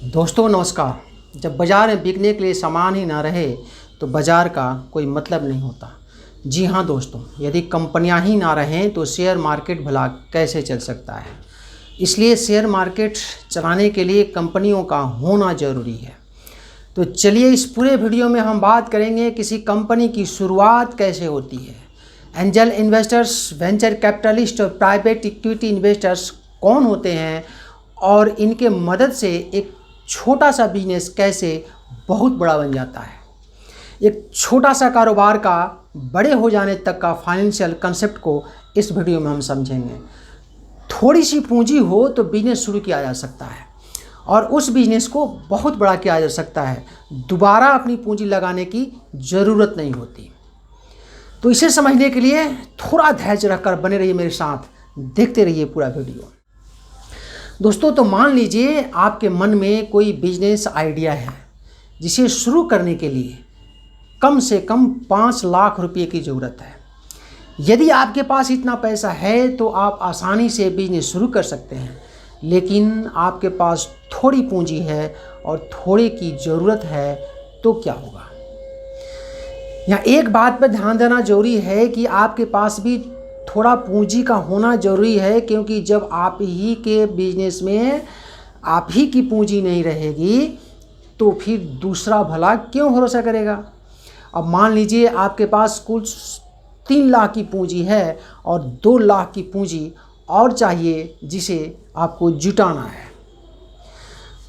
दोस्तों नमस्कार। जब बाज़ार में बिकने के लिए सामान ही ना रहे तो बाज़ार का कोई मतलब नहीं होता। जी हाँ दोस्तों, यदि कंपनियां ही ना रहें तो शेयर मार्केट भला कैसे चल सकता है। इसलिए शेयर मार्केट चलाने के लिए कंपनियों का होना ज़रूरी है। तो चलिए इस पूरे वीडियो में हम बात करेंगे किसी कंपनी की शुरुआत कैसे होती है, एंजल इन्वेस्टर्स, वेंचर कैपिटलिस्ट और प्राइवेट इक्विटी इन्वेस्टर्स कौन होते हैं और इनके मदद से एक छोटा सा बिजनेस कैसे बहुत बड़ा बन जाता है। एक छोटा सा कारोबार का बड़े हो जाने तक का फाइनेंशियल कंसेप्ट को इस वीडियो में हम समझेंगे। थोड़ी सी पूंजी हो तो बिजनेस शुरू किया जा सकता है और उस बिजनेस को बहुत बड़ा किया जा सकता है। दोबारा अपनी पूंजी लगाने की ज़रूरत नहीं होती। तो इसे समझने के लिए थोड़ा धैर्य रखकर बने रहिए मेरे साथ, देखते रहिए पूरा वीडियो। दोस्तों तो मान लीजिए आपके मन में कोई बिजनेस आइडिया है जिसे शुरू करने के लिए कम से कम 5 लाख रुपए की ज़रूरत है। यदि आपके पास इतना पैसा है तो आप आसानी से बिजनेस शुरू कर सकते हैं, लेकिन आपके पास थोड़ी पूंजी है और थोड़े की ज़रूरत है तो क्या होगा। यहाँ एक बात पर ध्यान देना जरूरी है कि आपके पास भी थोड़ा पूंजी का होना जरूरी है, क्योंकि जब आप ही के बिजनेस में आप ही की पूंजी नहीं रहेगी तो फिर दूसरा भला क्यों भरोसा करेगा। अब मान लीजिए आपके पास कुल 3 लाख की पूंजी है और 2 लाख की पूंजी और चाहिए जिसे आपको जुटाना है।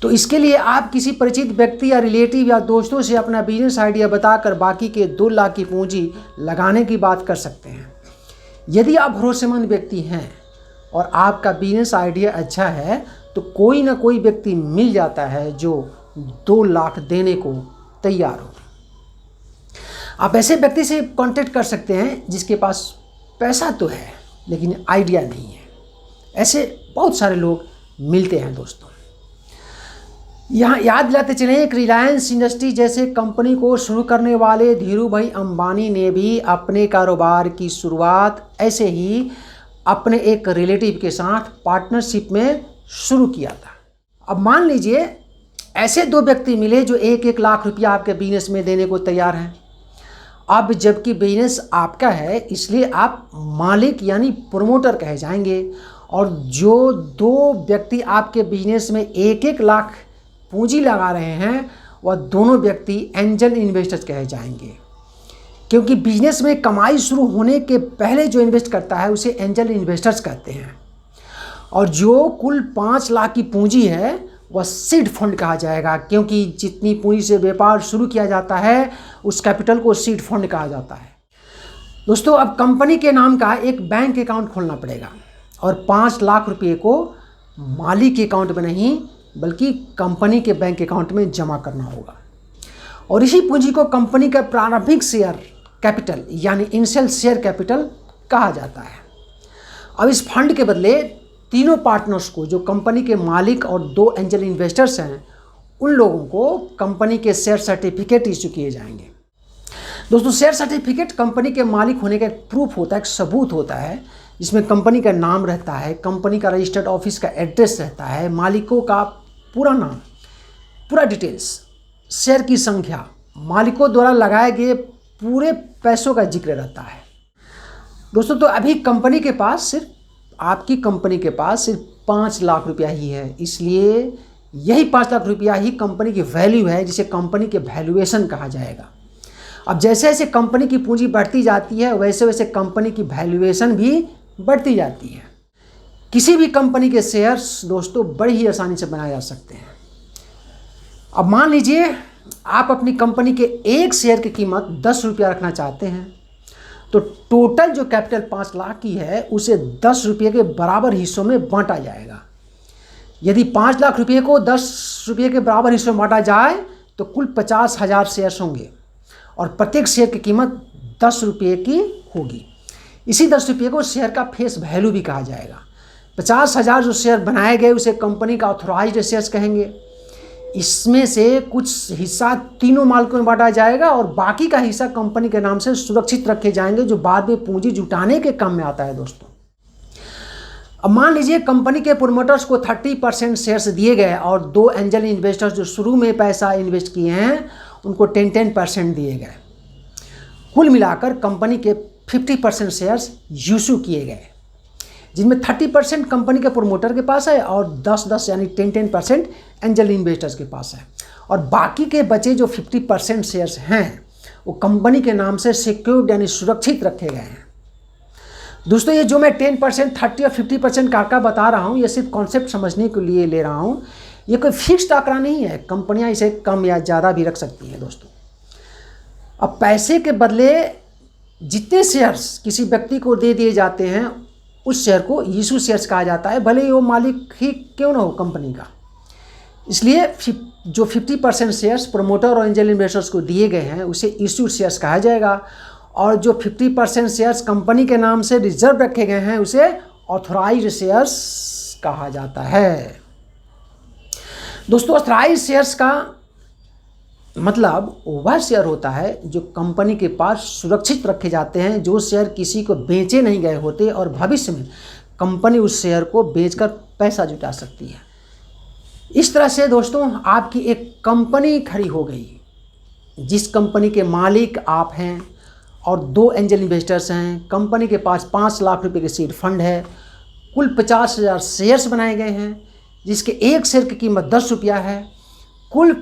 तो इसके लिए आप किसी परिचित व्यक्ति या रिलेटिव या दोस्तों से अपना बिजनेस आइडिया बताकर बाकी के 2 लाख की पूंजी लगाने की बात कर सकते हैं। यदि आप भरोसेमंद व्यक्ति हैं और आपका बिजनेस आइडिया अच्छा है तो कोई ना कोई व्यक्ति मिल जाता है जो 2 लाख देने को तैयार हो। आप ऐसे व्यक्ति से कांटेक्ट कर सकते हैं जिसके पास पैसा तो है लेकिन आइडिया नहीं है। ऐसे बहुत सारे लोग मिलते हैं दोस्तों। यहाँ याद दिलाते चलें कि रिलायंस इंडस्ट्री जैसे कंपनी को शुरू करने वाले धीरू भाई अंबानी ने भी अपने कारोबार की शुरुआत ऐसे ही अपने एक रिलेटिव के साथ पार्टनरशिप में शुरू किया था। अब मान लीजिए ऐसे 2 व्यक्ति मिले जो 1-1 लाख रुपया आपके बिजनेस में देने को तैयार हैं। अब जबकि बिजनेस आपका है इसलिए आप मालिक यानी प्रमोटर कहे जाएंगे, और जो 2 व्यक्ति आपके बिजनेस में 1-1 लाख पूंजी लगा रहे हैं वह दोनों व्यक्ति एंजल इन्वेस्टर्स कहे जाएंगे, क्योंकि बिजनेस में कमाई शुरू होने के पहले जो इन्वेस्ट करता है उसे एंजल इन्वेस्टर्स कहते हैं। और जो कुल 5 लाख की पूंजी है वह सीड फंड कहा जाएगा, क्योंकि जितनी पूंजी से व्यापार शुरू किया जाता है उस कैपिटल को सीड फंड कहा जाता है। दोस्तों अब कंपनी के नाम का एक बैंक अकाउंट खोलना पड़ेगा और 5 लाख रुपये को मालिक के अकाउंट में नहीं बल्कि कंपनी के बैंक अकाउंट में जमा करना होगा, और इसी पूंजी को कंपनी का प्रारंभिक शेयर कैपिटल यानी इनिशियल शेयर कैपिटल कहा जाता है। अब इस फंड के बदले तीनों पार्टनर्स को, जो कंपनी के मालिक और 2 एंजल इन्वेस्टर्स हैं, उन लोगों को कंपनी के शेयर सर्टिफिकेट इशू किए जाएंगे। दोस्तों शेयर सर्टिफिकेट कंपनी के मालिक होने का एक प्रूफ होता है, एक सबूत होता है, जिसमें कंपनी का नाम रहता है, कंपनी का रजिस्टर्ड ऑफिस का एड्रेस रहता है, मालिकों का पूरा नाम, पूरा डिटेल्स, शेयर की संख्या, मालिकों द्वारा लगाए गए पूरे पैसों का जिक्र रहता है। दोस्तों तो अभी कंपनी के पास सिर्फ, आपकी कंपनी के पास सिर्फ 5 लाख रुपया ही है, इसलिए यही 5 लाख रुपया ही कंपनी की वैल्यू है, जिसे कंपनी के वैल्यूएशन कहा जाएगा। अब जैसे जैसे कंपनी की पूंजी बढ़ती जाती है वैसे वैसे कंपनी की वैल्यूएशन भी बढ़ती जाती है। किसी भी कंपनी के शेयर्स दोस्तों बड़ी ही आसानी से बनाए जा सकते हैं। अब मान लीजिए आप अपनी कंपनी के एक शेयर की कीमत 10 रुपया रखना चाहते हैं, तो टोटल जो कैपिटल 5 लाख की है उसे 10 रुपये के बराबर हिस्सों में बांटा जाएगा। यदि 5 लाख रुपये को 10 रुपये के बराबर हिस्सों में बांटा जाए तो कुल 50,000 शेयर्स होंगे और प्रत्येक शेयर की कीमत 10 रुपये की होगी। इसी 10 रुपये को शेयर का फेस वैल्यू भी कहा जाएगा। 50,000 जो शेयर बनाए गए उसे कंपनी का ऑथोराइज्ड शेयर्स कहेंगे। इसमें से कुछ हिस्सा तीनों मालिकों में बांटा जाएगा और बाकी का हिस्सा कंपनी के नाम से सुरक्षित रखे जाएंगे, जो बाद में पूंजी जुटाने के काम में आता है। दोस्तों अब मान लीजिए कंपनी के प्रोमोटर्स को 30% शेयर्स दिए गए और 2 एंजल इन्वेस्टर्स जो शुरू में पैसा इन्वेस्ट किए हैं उनको 10% दिए गए। कुल मिलाकर कंपनी के 50% शेयर्स इशू किए गए, जिनमें 30% कंपनी के प्रोमोटर के पास है और 10-10 यानी 10% एंजल इन्वेस्टर्स के पास है, और बाकी के बचे जो 50% शेयर्स हैं वो कंपनी के नाम से सिक्योर्ड यानी सुरक्षित रखे गए हैं। दोस्तों ये जो मैं 10%, 30 और 50% का बता रहा हूँ, ये सिर्फ कॉन्सेप्ट समझने के लिए ले रहा हूँ। ये कोई फिक्स्ड आंकड़ा नहीं है, कंपनियाँ इसे कम या ज़्यादा भी रख सकती हैं दोस्तों। अब पैसे के बदले जितने शेयर्स किसी व्यक्ति को दे दिए जाते हैं उस शेयर को इशू शेयर्स कहा जाता है, भले ही वो मालिक ही क्यों ना हो कंपनी का। इसलिए जो 50% शेयर्स प्रोमोटर और एंजल इन्वेस्टर्स को दिए गए हैं उसे इशू शेयर्स कहा जाएगा, और जो 50% शेयर्स कंपनी के नाम से रिजर्व रखे गए हैं उसे ऑथराइज्ड शेयर्स कहा जाता है। दोस्तों ऑथराइज्ड शेयर्स का मतलब वह शेयर होता है जो कंपनी के पास सुरक्षित रखे जाते हैं, जो शेयर किसी को बेचे नहीं गए होते और भविष्य में कंपनी उस शेयर को बेचकर पैसा जुटा सकती है। इस तरह से दोस्तों आपकी एक कंपनी खड़ी हो गई, जिस कंपनी के मालिक आप हैं और 2 एंजल इन्वेस्टर्स हैं। कंपनी के पास 5 लाख रुपए के सीड फंड है, कुल 50,000 शेयर्स बनाए गए हैं जिसके एक शेयर की कीमत 10 रुपया है। कुल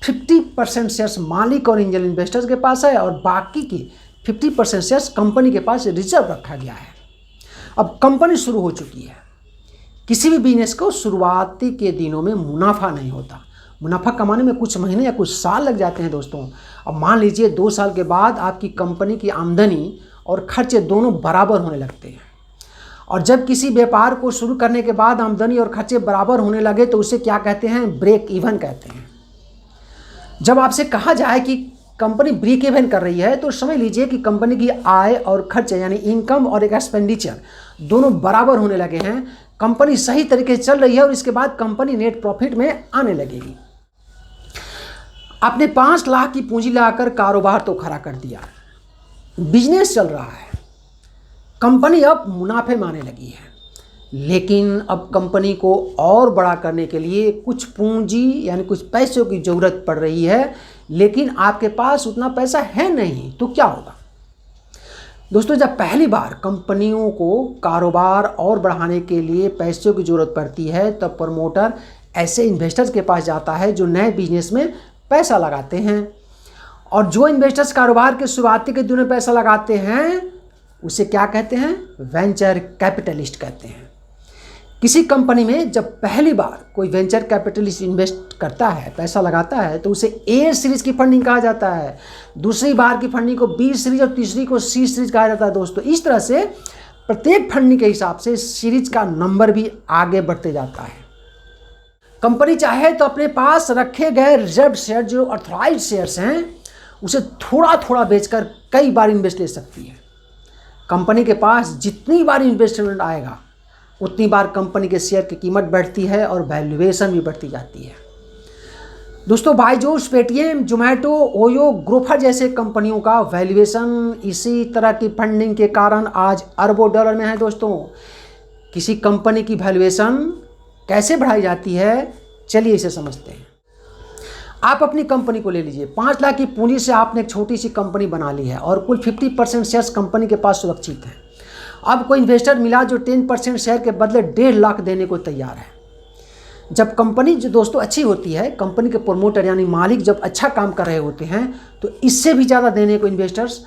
50% शेयर्स मालिक और एंजल इन्वेस्टर्स के पास है और बाकी की 50% शेयर्स कंपनी के पास रिजर्व रखा गया है। अब कंपनी शुरू हो चुकी है। किसी भी बिजनेस को शुरुआती के दिनों में मुनाफा नहीं होता, मुनाफा कमाने में कुछ महीने या कुछ साल लग जाते हैं दोस्तों। अब मान लीजिए 2 साल के बाद आपकी कंपनी की आमदनी और खर्चे दोनों बराबर होने लगते हैं, और जब किसी व्यापार को शुरू करने के बाद आमदनी और खर्चे बराबर होने लगे तो उसे क्या कहते हैं, ब्रेक इवन कहते हैं। जब आपसे कहा जाए कि कंपनी ब्रेक इवन कर रही है तो समझ लीजिए कि कंपनी की आय और खर्चे यानी इनकम और एक्सपेंडिचर दोनों बराबर होने लगे हैं, कंपनी सही तरीके से चल रही है और इसके बाद कंपनी नेट प्रॉफिट में आने लगेगी। आपने 5 लाख की पूंजी लगाकर कारोबार तो खड़ा कर दिया, बिजनेस चल रहा है, कंपनी अब मुनाफे में आने लगी है, लेकिन अब कंपनी को और बड़ा करने के लिए कुछ पूंजी यानी कुछ पैसों की ज़रूरत पड़ रही है, लेकिन आपके पास उतना पैसा है नहीं। तो क्या होगा दोस्तों, जब पहली बार कंपनियों को कारोबार और बढ़ाने के लिए पैसों की ज़रूरत पड़ती है तब प्रमोटर ऐसे इन्वेस्टर्स के पास जाता है जो नए बिजनेस में पैसा लगाते हैं, और जो इन्वेस्टर्स कारोबार के शुरुआती के दिनों में पैसा लगाते हैं उसे क्या कहते हैं, वेंचर कैपिटलिस्ट कहते हैं। किसी कंपनी में जब पहली बार कोई वेंचर कैपिटलिस्ट इन्वेस्ट करता है, पैसा लगाता है, तो उसे ए सीरीज़ की फंडिंग कहा जाता है, दूसरी बार की फंडिंग को बी सीरीज और तीसरी को सी सीरीज कहा जाता है दोस्तों। इस तरह से प्रत्येक फंडिंग के हिसाब से सीरीज का नंबर भी आगे बढ़ते जाता है। कंपनी चाहे तो अपने पास रखे गए रिजर्व शेयर जो ऑथराइज्ड शेयर्स हैं उसे थोड़ा थोड़ा बेचकर कई बार इन्वेस्ट ले सकती है। कंपनी के पास जितनी बार इन्वेस्टमेंट आएगा उतनी बार कंपनी के शेयर की कीमत बढ़ती है और वैल्यूएशन भी बढ़ती जाती है। दोस्तों बायजूस, पेटीएम, जोमेटो, ओयो, ग्रोफर जैसे कंपनियों का वैल्यूएशन इसी तरह की फंडिंग के कारण आज अरबों डॉलर में है दोस्तों। किसी कंपनी की वैल्यूएशन कैसे बढ़ाई जाती है, चलिए इसे समझते हैं। आप अपनी कंपनी को ले लीजिए, 5 लाख की पूंजी से आपने एक छोटी सी कंपनी बना ली है और कुल 50% शेयर्स कंपनी के पास सुरक्षित हैं। अब कोई इन्वेस्टर मिला जो 10% शेयर के बदले 1.5 लाख देने को तैयार है। जब कंपनी जो दोस्तों अच्छी होती है, कंपनी के प्रोमोटर यानी मालिक जब अच्छा काम कर रहे होते हैं तो इससे भी ज़्यादा देने को इन्वेस्टर्स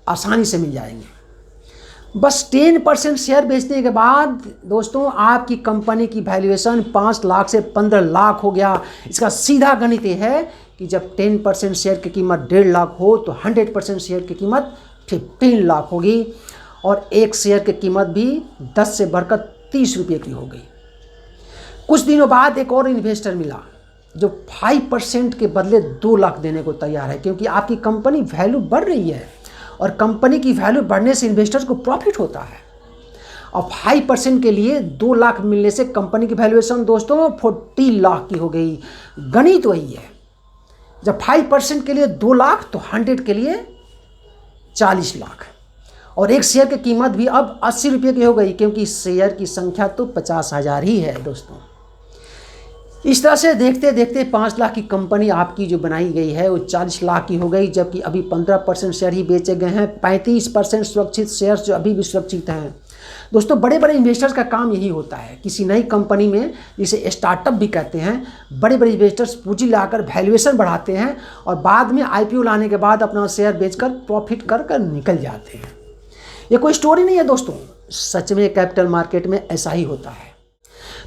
आसानी से मिल जाएंगे। बस 10% शेयर बेचने के बाद दोस्तों आपकी कंपनी की वैल्यूएशन 5 लाख से 15 लाख हो गया। इसका सीधा गणित ये है कि जब 10% शेयर की कीमत 1.5 लाख हो तो 100% शेयर की कीमत 15 लाख होगी, और एक शेयर की कीमत भी 10 से बढ़कर 30 रुपये की हो गई। कुछ दिनों बाद एक और इन्वेस्टर मिला जो 5% के बदले 2 लाख देने को तैयार है, क्योंकि आपकी कंपनी वैल्यू बढ़ रही है और कंपनी की वैल्यू बढ़ने से इन्वेस्टर्स को प्रॉफिट होता है। और 5% के लिए 2 लाख मिलने से कंपनी की वैल्यूएशन दोस्तों 40 लाख की हो गई। गणित वही है, जब 5% के लिए 2 लाख तो 100 के लिए 40 लाख, और एक शेयर की कीमत भी अब 80 रुपये की हो गई, क्योंकि शेयर की संख्या तो 50,000 ही है दोस्तों। इस तरह से देखते देखते 5 लाख की कंपनी आपकी जो बनाई गई है वो 40 लाख की हो गई, जबकि अभी 15% शेयर ही बेचे गए हैं। 35% सुरक्षित शेयर्स जो अभी भी सुरक्षित हैं। दोस्तों बड़े बड़े इन्वेस्टर्स का काम यही होता है, किसी नई कंपनी में, जिसे स्टार्टअप भी कहते हैं, बड़े बड़े इन्वेस्टर्स पूंजी लाकर वैल्यूएशन बढ़ाते हैं और बाद में IPO लाने के बाद अपना शेयर बेचकर प्रॉफिट कर कर निकल जाते हैं। ये कोई स्टोरी नहीं है दोस्तों, सच में कैपिटल मार्केट में ऐसा ही होता है।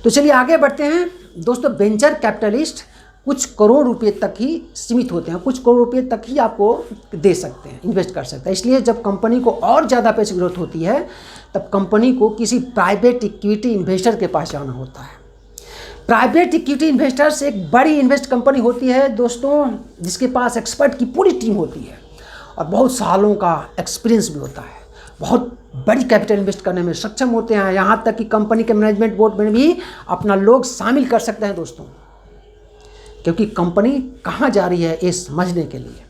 तो चलिए आगे बढ़ते हैं दोस्तों। वेंचर कैपिटलिस्ट कुछ करोड़ रुपए तक ही सीमित होते हैं, कुछ करोड़ रुपए तक ही आपको दे सकते हैं, इन्वेस्ट कर सकते हैं। इसलिए जब कंपनी को और ज़्यादा पैसे की जरूरत होती है तब कंपनी को किसी प्राइवेट इक्विटी इन्वेस्टर के पास जाना होता है। प्राइवेट इक्विटी इन्वेस्टर्स एक बड़ी इन्वेस्ट कंपनी होती है दोस्तों, जिसके पास एक्सपर्ट की पूरी टीम होती है और बहुत सालों का एक्सपीरियंस भी होता है। बहुत बड़ी कैपिटल इन्वेस्ट करने में सक्षम होते हैं, यहाँ तक कि कंपनी के मैनेजमेंट बोर्ड में भी अपना लोग शामिल कर सकते हैं दोस्तों, क्योंकि कंपनी कहाँ जा रही है ये समझने के लिए।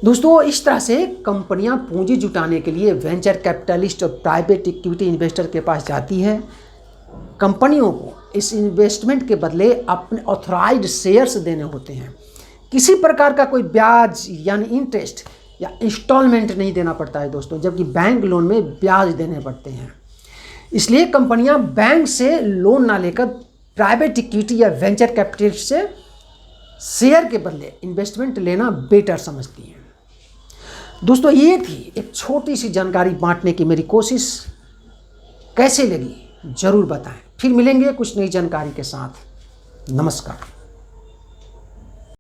दोस्तों इस तरह से कंपनियां पूंजी जुटाने के लिए वेंचर कैपिटलिस्ट और प्राइवेट इक्विटी इन्वेस्टर के पास जाती है। कंपनियों को इस इन्वेस्टमेंट के बदले अपने ऑथराइज्ड शेयर्स देने होते हैं। किसी प्रकार का कोई ब्याज यानी इंटरेस्ट या इंस्टॉलमेंट नहीं देना पड़ता है दोस्तों, जबकि बैंक लोन में ब्याज देने पड़ते हैं। इसलिए कंपनियां बैंक से लोन ना लेकर प्राइवेट इक्विटी या वेंचर कैपिटल से शेयर के बदले इन्वेस्टमेंट लेना बेटर समझती हैं। दोस्तों ये थी एक छोटी सी जानकारी बांटने की मेरी कोशिश। कैसे लगी ज़रूर बताएं। फिर मिलेंगे कुछ नई जानकारी के साथ। नमस्कार।